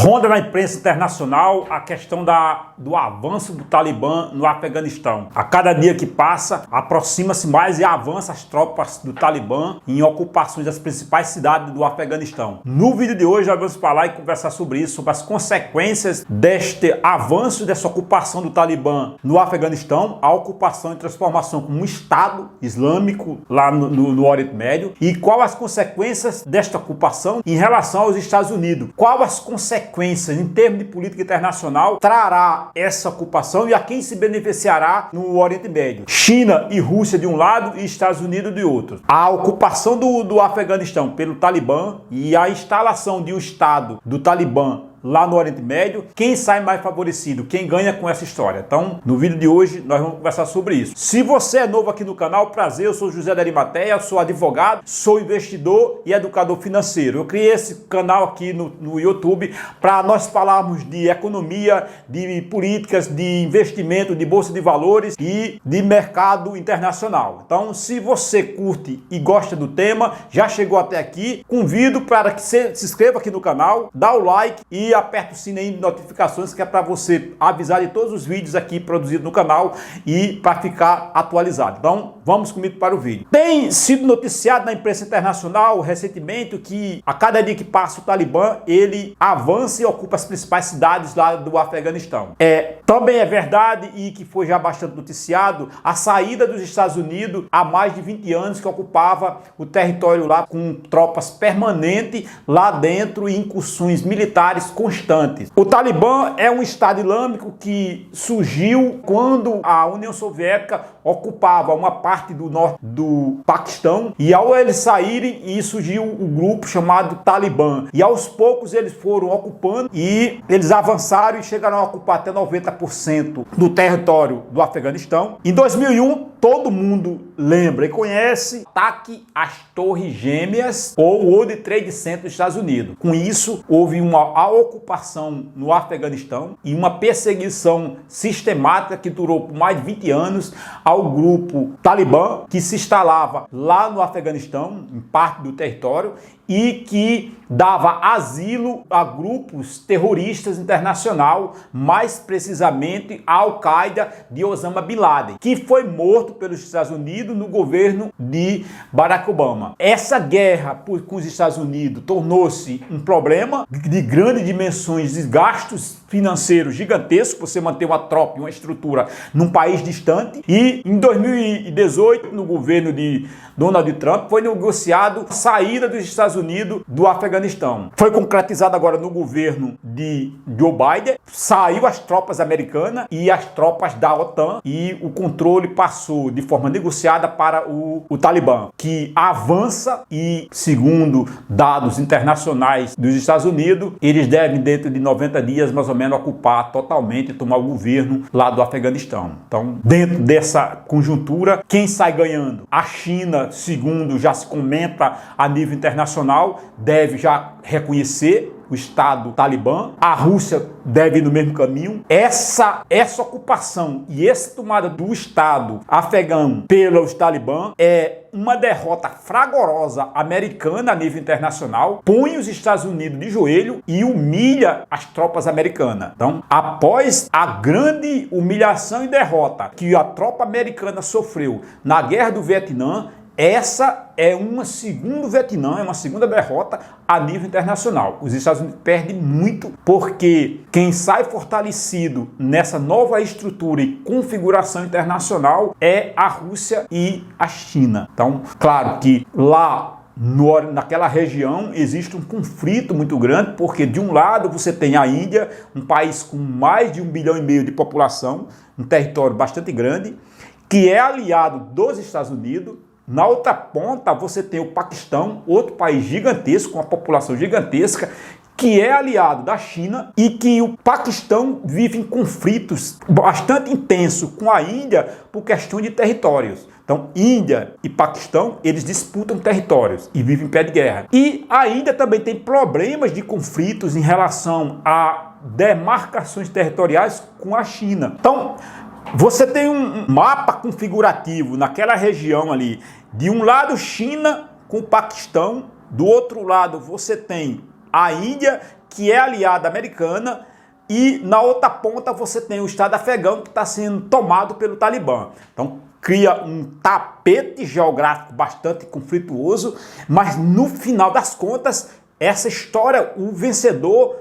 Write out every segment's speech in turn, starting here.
Ronda na imprensa internacional a questão do avanço do Talibã no Afeganistão. A cada dia que passa, aproxima-se mais e avança as tropas do Talibã em ocupações das principais cidades do Afeganistão. No vídeo de hoje, nós vamos falar e conversar sobre isso, sobre as consequências deste avanço, dessa ocupação do Talibã no Afeganistão, a ocupação e transformação como um Estado Islâmico lá no Oriente Médio, e quais as consequências desta ocupação em relação aos Estados Unidos. Quais as consequências em termos de política internacional trará essa ocupação e a quem se beneficiará no Oriente Médio. China e Rússia de um lado e Estados Unidos de outro. A ocupação do Afeganistão pelo Talibã e a instalação de um Estado do Talibã lá no Oriente Médio, quem sai mais favorecido, quem ganha com essa história. Então, no vídeo de hoje, nós vamos conversar sobre isso. Se você é novo aqui no canal, prazer, eu sou José da Arimateia, sou advogado, sou investidor e educador financeiro. Eu criei esse canal aqui no YouTube para nós falarmos de economia, de políticas, de investimento, de bolsa de valores e de mercado internacional. Então, se você curte e gosta do tema, já chegou até aqui, convido para que você se inscreva aqui no canal, dá o like e aperta o sininho de notificações, que é para você avisar de todos os vídeos aqui produzidos no canal e para ficar atualizado. Então, vamos comigo para o vídeo. Tem sido noticiado na imprensa internacional recentemente que a cada dia que passa o Talibã, ele avança e ocupa as principais cidades lá do Afeganistão. Também é verdade, e que foi já bastante noticiado, a saída dos Estados Unidos há mais de 20 anos, que ocupava o território lá com tropas permanentes lá dentro e incursões militares constantes. O Talibã é um Estado Islâmico que surgiu quando a União Soviética ocupava uma parte do norte do Paquistão, e ao eles saírem, surgiu o grupo chamado Talibã, e aos poucos eles foram ocupando e eles avançaram e chegaram a ocupar até 90% do território do Afeganistão. Em 2001, todo mundo lembra e conhece o ataque às Torres Gêmeas ou World Trade Center dos Estados Unidos. Com isso, houve uma ocupação no Afeganistão e uma perseguição sistemática que durou por mais de 20 anos ao grupo Talibã, que se instalava lá no Afeganistão, em parte do território, e que dava asilo a grupos terroristas internacional, mais precisamente a Al-Qaeda de Osama Bin Laden, que foi morto pelos Estados Unidos no governo de Barack Obama. Essa guerra com os Estados Unidos tornou-se um problema de grandes dimensões, de gastos financeiros gigantescos, você manter uma tropa e uma estrutura num país distante. E em 2018, no governo de Donald Trump, foi negociado a saída dos Estados Unidos do Afeganistão. Foi concretizado agora no governo de Joe Biden, saiu as tropas americanas e as tropas da OTAN, e o controle passou de forma negociada para o Talibã, que avança e, segundo dados internacionais dos Estados Unidos, eles devem dentro de 90 dias mais ou menos ocupar totalmente e tomar o governo lá do Afeganistão. Então, dentro dessa conjuntura, quem sai ganhando? A China, segundo já se comenta a nível internacional, deve já reconhecer o Estado Talibã. A Rússia deve ir no mesmo caminho. Essa ocupação e essa tomada do Estado afegão pelos Talibã é uma derrota fragorosa americana a nível internacional, põe os Estados Unidos de joelho e humilha as tropas americanas. Então, após a grande humilhação e derrota que a tropa americana sofreu na Guerra do Vietnã, essa é uma segunda derrota a nível internacional. Os Estados Unidos perdem muito, porque quem sai fortalecido nessa nova estrutura e configuração internacional é a Rússia e a China. Então, claro que lá naquela região existe um conflito muito grande, porque de um lado você tem a Índia, um país com mais de 1,5 bilhão de população, um território bastante grande, que é aliado dos Estados Unidos. Na outra ponta você tem o Paquistão, outro país gigantesco, com uma população gigantesca, que é aliado da China, e que o Paquistão vive em conflitos bastante intensos com a Índia por questão de territórios. Então, Índia e Paquistão, eles disputam territórios e vivem em pé de guerra. E a Índia também tem problemas de conflitos em relação a demarcações territoriais com a China. Então, você tem um mapa configurativo naquela região ali. De um lado, China com o Paquistão. Do outro lado, você tem a Índia que é aliada americana, e na outra ponta você tem o Estado afegão que está sendo tomado pelo Talibã. Então cria um tapete geográfico bastante conflituoso, mas no final das contas, essa história, o vencedor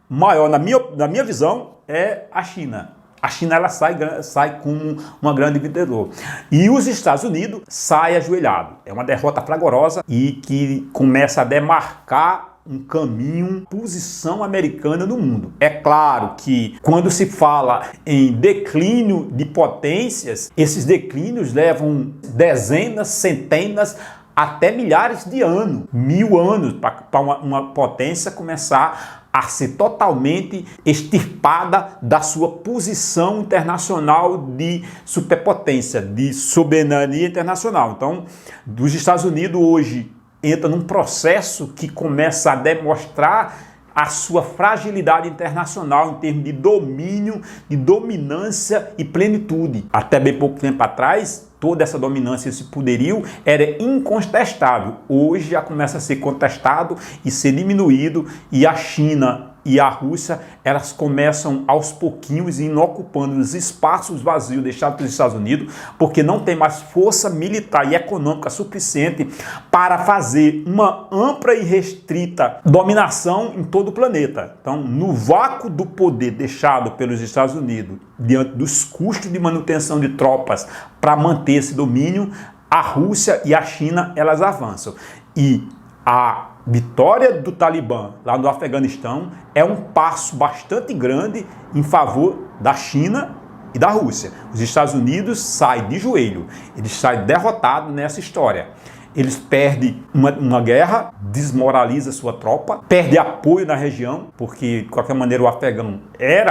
maior, na minha visão, é a China. A China ela sai como uma grande vencedora. E os Estados Unidos saem ajoelhado. É uma derrota fragorosa e que começa a demarcar um caminho, posição americana no mundo. É claro que quando se fala em declínio de potências, esses declínios levam dezenas, centenas, até milhares de anos, 1000 anos, para uma potência começar a ser totalmente extirpada da sua posição internacional de superpotência, de soberania internacional. Então, dos Estados Unidos hoje entra num processo que começa a demonstrar a sua fragilidade internacional em termos de domínio, de dominância e plenitude. Até bem pouco tempo atrás, toda essa dominância, esse poderio era incontestável. Hoje já começa a ser contestado e ser diminuído, e a China e a Rússia, elas começam aos pouquinhos indo ocupando os espaços vazios deixados pelos Estados Unidos, porque não tem mais força militar e econômica suficiente para fazer uma ampla e restrita dominação em todo o planeta. Então, no vácuo do poder deixado pelos Estados Unidos, diante dos custos de manutenção de tropas para manter esse domínio, a Rússia e a China, elas avançam. E a vitória do Talibã lá no Afeganistão é um passo bastante grande em favor da China e da Rússia. Os Estados Unidos saem de joelho, eles saem derrotados nessa história. Eles perdem uma guerra, desmoraliza sua tropa, perde apoio na região, porque de qualquer maneira o afegão era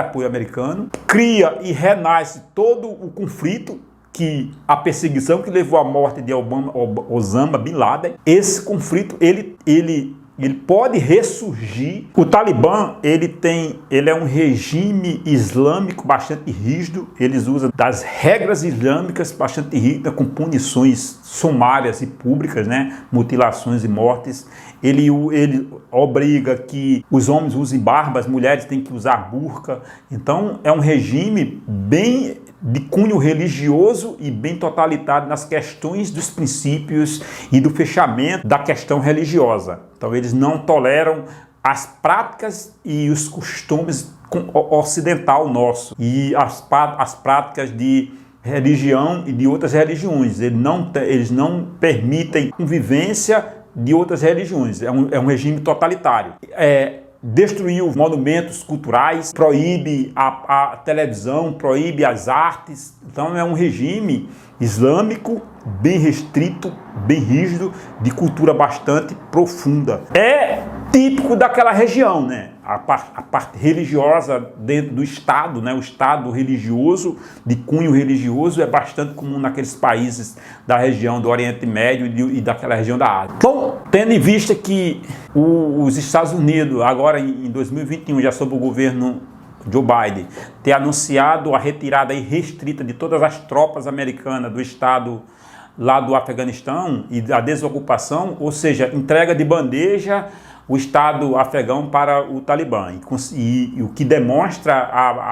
apoio americano, cria e renasce todo o conflito, que a perseguição que levou à morte de Osama Bin Laden, esse conflito ele pode ressurgir. O Talibã ele é um regime islâmico bastante rígido, eles usam das regras islâmicas bastante rígidas, com punições sumárias e públicas, né? Mutilações e mortes. Ele obriga que os homens usem barba, as mulheres têm que usar burca. Então é um regime bem de cunho religioso e bem totalitário nas questões dos princípios e do fechamento da questão religiosa. Então eles não toleram as práticas e os costumes ocidental nosso e as práticas de religião e de outras religiões. Eles não permitem convivência de outras religiões. É um regime totalitário. Destruiu monumentos culturais, proíbe a televisão, proíbe as artes. Então é um regime islâmico bem restrito, bem rígido, de cultura bastante profunda. É típico daquela região, né? A parte religiosa dentro do Estado, né? O Estado religioso, de cunho religioso, é bastante comum naqueles países da região do Oriente Médio e daquela região da Ásia. Então, tendo em vista que os Estados Unidos, agora em 2021, já sob o governo Joe Biden, ter anunciado a retirada irrestrita de todas as tropas americanas do Estado lá do Afeganistão e a desocupação, ou seja, entrega de bandeja o Estado afegão para o Talibã. E o que demonstra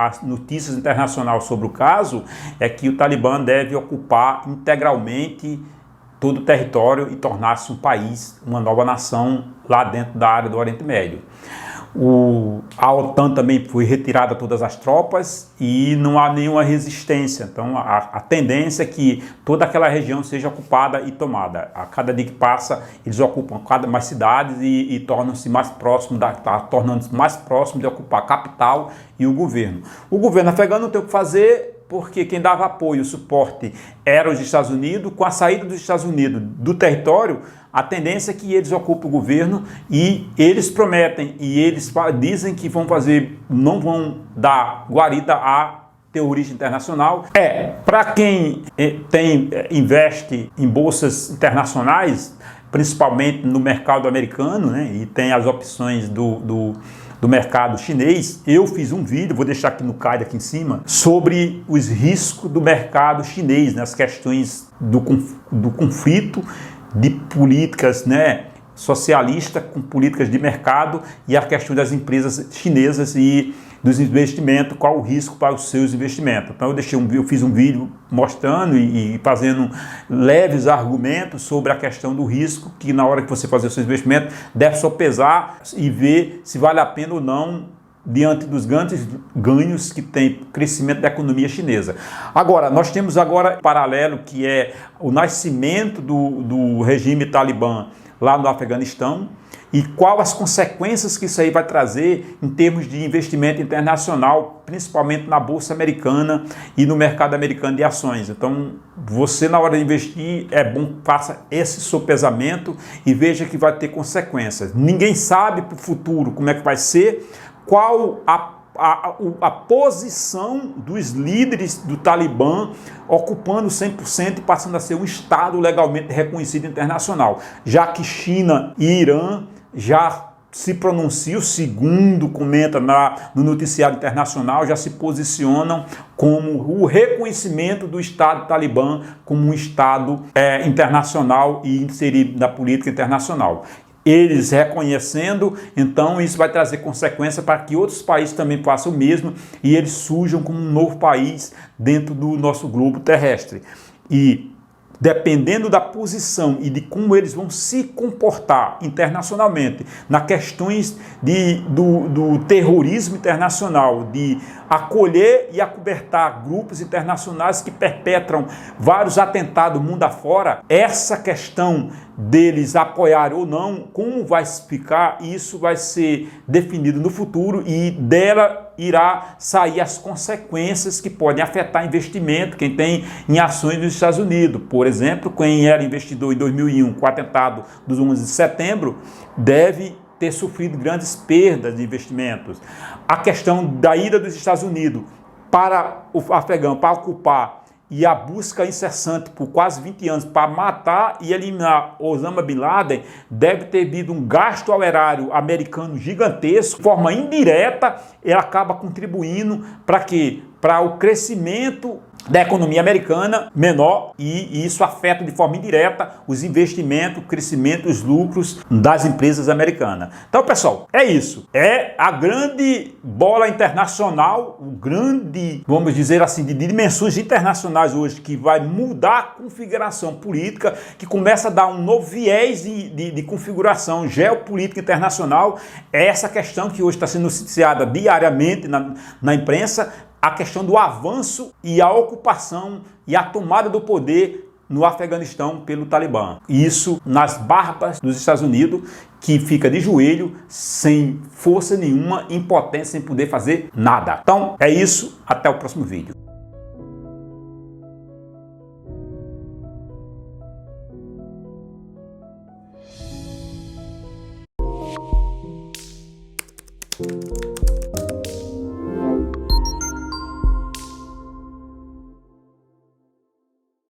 as notícias internacionais sobre o caso é que o Talibã deve ocupar integralmente todo o território e tornar-se um país, uma nova nação lá dentro da área do Oriente Médio. A OTAN também foi retirada todas as tropas e não há nenhuma resistência. Então a tendência é que toda aquela região seja ocupada e tomada. A cada dia que passa, eles ocupam cada mais cidades e tornam-se mais próximos tornando-se mais próximos de ocupar a capital e o governo. O governo afegão não tem o que fazer, porque quem dava apoio e suporte eram os Estados Unidos. Com a saída dos Estados Unidos do território, a tendência é que eles ocupem o governo, e eles prometem e eles dizem que não vão dar guarida a terrorismo internacional. Para quem investe em bolsas internacionais, principalmente no mercado americano, né, e tem as opções do mercado chinês, eu fiz um vídeo, vou deixar aqui no card aqui em cima, sobre os riscos do mercado chinês, né, as questões do conflito, de políticas, né, socialista com políticas de mercado e a questão das empresas chinesas e dos investimentos, qual o risco para os seus investimentos. Então eu fiz um vídeo mostrando e fazendo leves argumentos sobre a questão do risco, que na hora que você fazer o seu investimento, deve só pesar e ver se vale a pena ou não diante dos grandes ganhos que tem o crescimento da economia chinesa. Agora, nós temos agora um paralelo que é o nascimento do regime talibã lá no Afeganistão e quais as consequências que isso aí vai trazer em termos de investimento internacional, principalmente na Bolsa Americana e no mercado americano de ações. Então, você na hora de investir, é bom que faça esse sopesamento e veja que vai ter consequências. Ninguém sabe para o futuro como é que vai ser, qual a posição dos líderes do Talibã ocupando 100% e passando a ser um Estado legalmente reconhecido internacional, já que China e Irã já se pronunciam, segundo comenta no noticiário internacional, já se posicionam como o reconhecimento do Estado Talibã como um Estado internacional e inserido na política internacional. Eles reconhecendo, então isso vai trazer consequência para que outros países também façam o mesmo e eles surjam como um novo país dentro do nosso globo terrestre. E dependendo da posição e de como eles vão se comportar internacionalmente, nas questões do terrorismo internacional, de acolher e acobertar grupos internacionais que perpetram vários atentados mundo afora, essa questão deles apoiar ou não, como vai ficar, isso vai ser definido no futuro e dela irá sair as consequências que podem afetar investimento, quem tem em ações dos Estados Unidos. Por exemplo, quem era investidor em 2001 com o atentado dos 11 de setembro, deve ter sofrido grandes perdas de investimentos. A questão da ida dos Estados Unidos para o Afegão, para ocupar, e a busca incessante por quase 20 anos para matar e eliminar Osama Bin Laden deve ter havido um gasto ao erário americano gigantesco. De forma indireta, ele acaba contribuindo para quê? Para o crescimento da economia americana menor e isso afeta de forma indireta os investimentos, o crescimento, os lucros das empresas americanas. Então, pessoal, é isso. É a grande bola internacional, o grande, vamos dizer assim, de dimensões internacionais hoje, que vai mudar a configuração política, que começa a dar um novo viés de configuração geopolítica internacional. É essa questão que hoje está sendo noticiada diariamente na imprensa, a questão do avanço e a ocupação e a tomada do poder no Afeganistão pelo Talibã. Isso nas barbas dos Estados Unidos, que fica de joelho, sem força nenhuma, impotente, sem poder fazer nada. Então, é isso. Até o próximo vídeo.